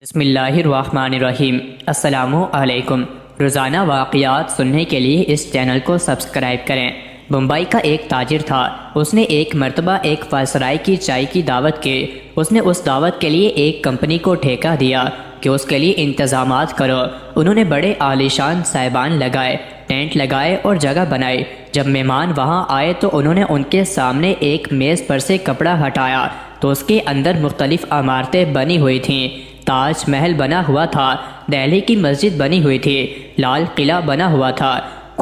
بسم اللہ الرحمن الرحیم۔ السلام علیکم۔ روزانہ واقعات سننے کے لیے اس چینل کو سبسکرائب کریں۔ بمبئی کا ایک تاجر تھا۔ اس نے ایک مرتبہ ایک وائسرائے کی چائے کی دعوت کی۔ اس نے اس دعوت کے لیے ایک کمپنی کو ٹھیکہ دیا کہ اس کے لیے انتظامات کرو۔ انہوں نے بڑے عالیشان صاحبان لگائے، ٹینٹ لگائے اور جگہ بنائی۔ جب مہمان وہاں آئے تو انہوں نے ان کے سامنے ایک میز پر سے کپڑا ہٹایا تو اس کے اندر مختلف عمارتیں بنی ہوئی تھیں۔ تاج محل بنا ہوا تھا، دہلی کی مسجد بنی ہوئی تھی، لال قلعہ بنا ہوا تھا،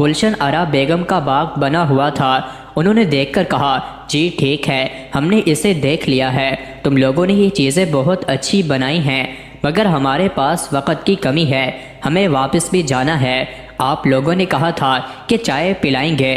گلشن آرا بیگم کا باغ بنا ہوا تھا۔ انہوں نے دیکھ کر کہا، جی ٹھیک ہے، ہم نے اسے دیکھ لیا ہے، تم لوگوں نے یہ چیزیں بہت اچھی بنائی ہیں، مگر ہمارے پاس وقت کی کمی ہے، ہمیں واپس بھی جانا ہے۔ آپ لوگوں نے کہا تھا کہ چائے پلائیں گے،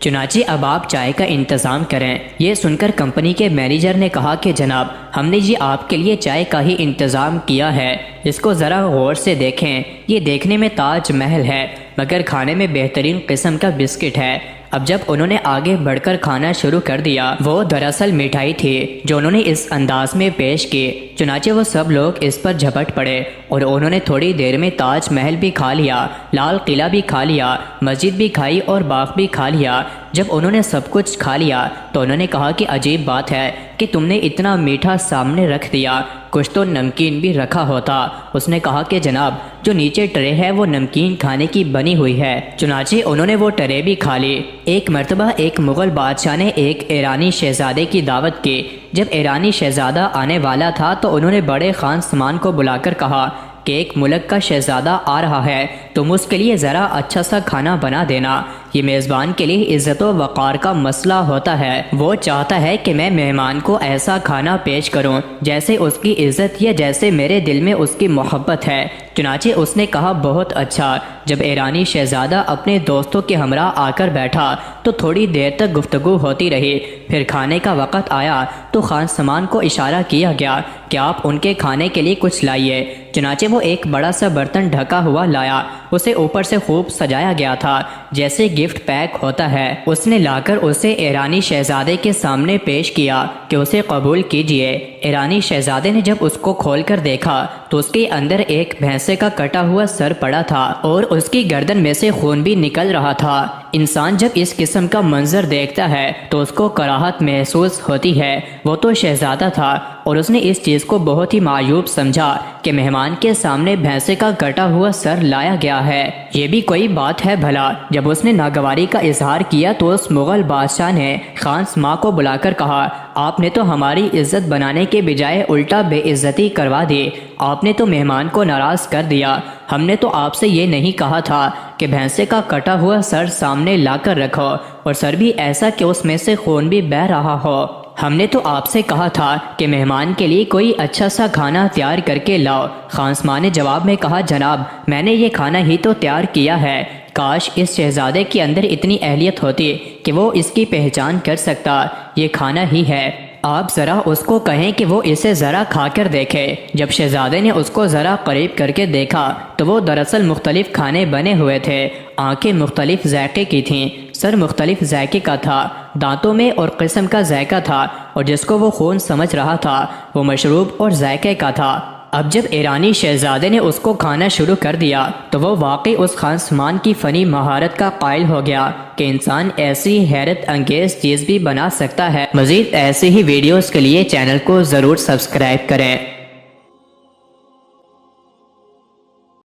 چنانچہ اب آپ چائے کا انتظام کریں۔ یہ سن کر کمپنی کے مینیجر نے کہا کہ جناب، ہم نے جی آپ کے لیے چائے کا ہی انتظام کیا ہے، اس کو ذرا غور سے دیکھیں، یہ دیکھنے میں تاج محل ہے مگر کھانے میں بہترین قسم کا بسکٹ ہے۔ اب جب انہوں نے آگے بڑھ کر کھانا شروع کر دیا، وہ دراصل مٹھائی تھی جو انہوں نے اس انداز میں پیش کی، چنانچہ وہ سب لوگ اس پر جھپٹ پڑے اور انہوں نے تھوڑی دیر میں تاج محل بھی کھا لیا، لال قلعہ بھی کھا لیا، مسجد بھی کھائی اور باغ بھی کھا لیا۔ جب انہوں نے سب کچھ کھا لیا تو انہوں نے کہا کہ عجیب بات ہے کہ تم نے اتنا میٹھا سامنے رکھ دیا، کچھ تو نمکین بھی رکھا ہوتا۔ اس نے کہا کہ جناب، جو نیچے ٹرے ہے وہ نمکین کھانے کی بنی ہوئی ہے۔ چنانچہ انہوں نے وہ ٹرے بھی کھا لی۔ ایک مرتبہ ایک مغل بادشاہ نے ایک ایرانی شہزادے کی دعوت کی۔ جب ایرانی شہزادہ آنے والا تھا تو انہوں نے بڑے خان سمان کو بلا کر کہا کہ ایک ملک کا شہزادہ آ رہا ہے، تم اس کے لیے ذرا اچھا سا کھانا بنا دینا۔ یہ میزبان کے لیے عزت و وقار کا مسئلہ ہوتا ہے، وہ چاہتا ہے کہ میں مہمان کو ایسا کھانا پیش کروں جیسے اس کی عزت یا جیسے میرے دل میں اس کی محبت ہے۔ چنانچہ اس نے کہا، بہت اچھا۔ جب ایرانی شہزادہ اپنے دوستوں کے ہمراہ آ کر بیٹھا تو تھوڑی دیر تک گفتگو ہوتی رہی۔ پھر کھانے کا وقت آیا تو خان سمان کو اشارہ کیا گیا کہ آپ ان کے کھانے کے لیے کچھ لائیے۔ چنانچہ وہ ایک بڑا سا برتن ڈھکا ہوا لایا، اسے اوپر سے خوب سجایا گیا تھا جیسے گفٹ پیک ہوتا ہے۔ اس نے لا کر اسے ایرانی شہزادے کے سامنے پیش کیا کہ اسے قبول کیجئے۔ ایرانی شہزادے نے جب اس کو کھول کر دیکھا تو اس کے اندر ایک بھینسے کا کٹا ہوا سر پڑا تھا اور اس کی گردن میں سے خون بھی نکل رہا تھا۔ انسان جب اس قسم کا منظر دیکھتا ہے تو اس کو کراہت محسوس ہوتی ہے۔ وہ تو شہزادہ تھا اور اس نے اس چیز کو بہت ہی معیوب سمجھا کہ مہمان کے سامنے بھینسے کا کٹا ہوا سر لایا گیا ہے، یہ بھی کوئی بات ہے بھلا۔ جب اس نے ناگواری کا اظہار کیا تو اس مغل بادشاہ نے خان سما کو بلا کر کہا، آپ نے تو ہماری عزت بنانے کے بجائے الٹا بے عزتی کروا دی، آپ نے تو مہمان کو ناراض کر دیا۔ ہم نے تو آپ سے یہ نہیں کہا تھا کہ بھینسے کا کٹا ہوا سر سامنے لا کر رکھو، اور سر بھی ایسا کہ اس میں سے خون بھی بہہ رہا ہو۔ ہم نے تو آپ سے کہا تھا کہ مہمان کے لیے کوئی اچھا سا کھانا تیار کر کے لاؤ۔ خان سما نے جواب میں کہا، جناب، میں نے یہ کھانا ہی تو تیار کیا ہے، کاش اس شہزادے کے اندر اتنی اہلیت ہوتی کہ وہ اس کی پہچان کر سکتا، یہ کھانا ہی ہے۔ آپ ذرا اس کو کہیں کہ وہ اسے ذرا کھا کر دیکھے۔ جب شہزادے نے اس کو ذرا قریب کر کے دیکھا تو وہ دراصل مختلف کھانے بنے ہوئے تھے، آنکھیں مختلف ذائقے کی تھیں، سر مختلف ذائقے کا تھا، دانتوں میں اور قسم کا ذائقہ تھا، اور جس کو وہ خون سمجھ رہا تھا وہ مشروب اور ذائقے کا تھا۔ اب جب ایرانی شہزادے نے اس کو کھانا شروع کر دیا تو وہ واقعی اس خان سمان کی فنی مہارت کا قائل ہو گیا کہ انسان ایسی حیرت انگیز چیز بھی بنا سکتا ہے۔ مزید ایسے ہی ویڈیوز کے لیے چینل کو ضرور سبسکرائب کریں۔